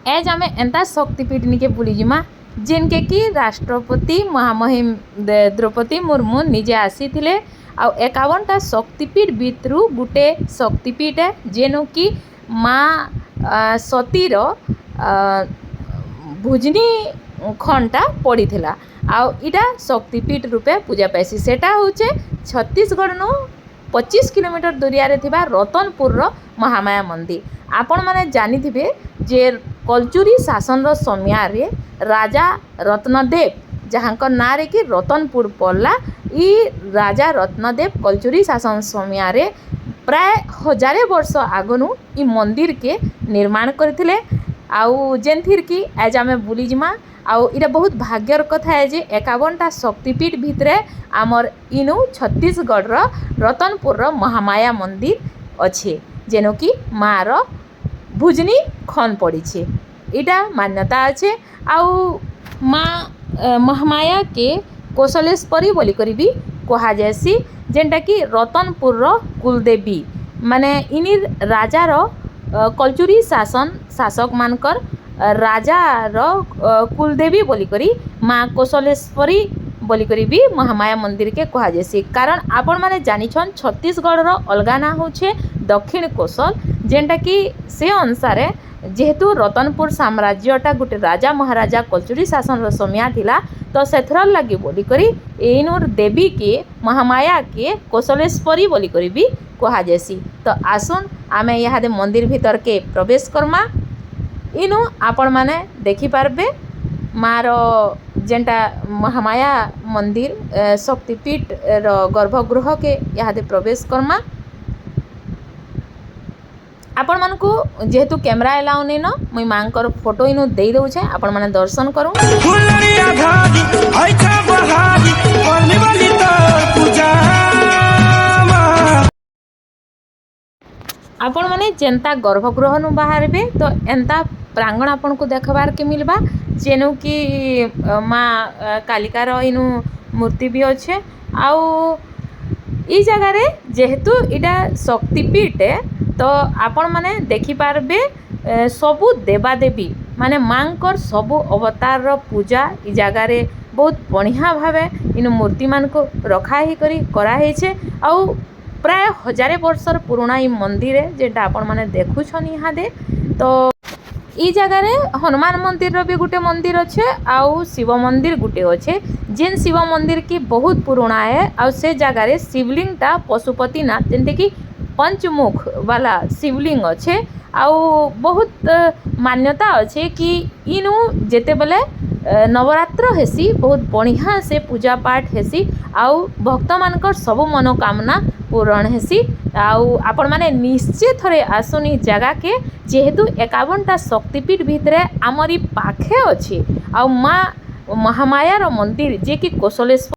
As आम एंता शक्तिपीठ निके बुलीजिमा जिनके कि राष्ट्रपति महामहिम द्रौपदी मुर्मू निजे आसी थे। आ 51टा शक्तिपीठ भितरू गुटे शक्तिपीठ है जेनु कि माँ सतीर भुजनी खंडा पड़ी थिला। आउ इटा शक्तिपीठ रूपे पूजा पाइसी। सेटा होचे छत्तीसगढ़ नु 25 किलोमीटर दूरिया रे थिबा रतनपुर महामाया मंदिर। आपण माने जानी थिबे जे कलचुरी शासन समय रे राजा रत्नदेव जहाँ ना रे कि रतनपुर पड़ला। ई राजा रत्नदेव कलचुरी शासन समय रे प्राय हजारे वर्ष आगनु ई मंदिर के निर्माण करथिले। आउ जेनथिर कि आज आमे बुलीजिमा। आउ इटा बहुत भाग्यर कथा है जे 51टा शक्तिपीठ भितरे आमर इनु छत्तीसगढ़ रतनपुर महामाया मंदिर अच्छे जेनो कि माँ भुजनी खन पड़ी छे। इटा मान्यता अच्छे। आउ माँ महामाया के कौशलेश्वरी बोली करी भी कहा जाएसी जेनटा कि रतनपुर कुलदेवी माने इनी राजार कलचुरी शासक मानकर राजा कुलदेवी बोली करी माँ कौशलेश्वरी बोली करी भी महामाया मंदिर के कहा जाएसी। कारण आपण माने जानिछन छत्तीसगढ़ अलगा ना होछे दक्षिण कोसल जेनटा कि से अनुसार जेहेतु रतनपुर साम्राज्यटा गोटे राजा महाराजा कलचुरी शासन समय थिला तो सेथर लगी बोली करी एनुर देवी के महामाया के कौशलेश्वरी बोली करी भी कहा जाएसी। तो आसुन आमे यहाँ मंदिर भीतर के प्रवेश करमा। इनु आपण माने देखि पारबे मार जेनटा महामाया मंदिर शक्तिपीठ गर्भगृह के यहाँ प्रवेश करमा। आपण मानकु जेहेतु कैमरा एलाउ नहीं न मुई मांकर फोटो इनु दे दउछे आपण माने दर्शन करू। आपण माने जेंता गर्भगृह नु बाहरबे तो एंता प्रांगण आपण को देखबार के मिलबा जेनु कि माँ कालिकार इनु मूर्ति भी अच्छे। आउ ई जगह रे जेहेतु इटा शक्तिपीठ तो आपण माने देखि पारबे सबु देवादेवी माने मांकर सबु अवतार रो पूजा ई जगह रे बहुत बढ़िया भावे इन मूर्ति मान को रखा ही करी करा है छे। आउ प्राय हजारे वर्षर पुराना ई मंदिर है जेटा आपण माने देखुछन यहाँ दे। तो ई जगह रे हनुमान मंदिर रो भी गुटे मंदिर अच्छे आउ शिव मंदिर गुटे अच्छे जेन शिव मंदिर की बहुत पुराना है। आउ से जगह रे शिवलिंगटा पशुपतिनाथ जेनते कि पंचमुख वाला शिवलिंग अच्छे। आउ बहुत मान्यता अच्छे कि इनु जेते बेले नवरात्र हेसी बहुत बढ़िया से पूजा पाठ हेसी आउ भक्त मानकर सब मनोकामना पूरण हेसी। आउ आपण माने निश्चय थरे आसुनी जगह के जेहेतु 51टा शक्तिपीठ भितरे आमरी पाखे अच्छे। आउ माँ महामाया मंदिर जे कि कौशलेश्वर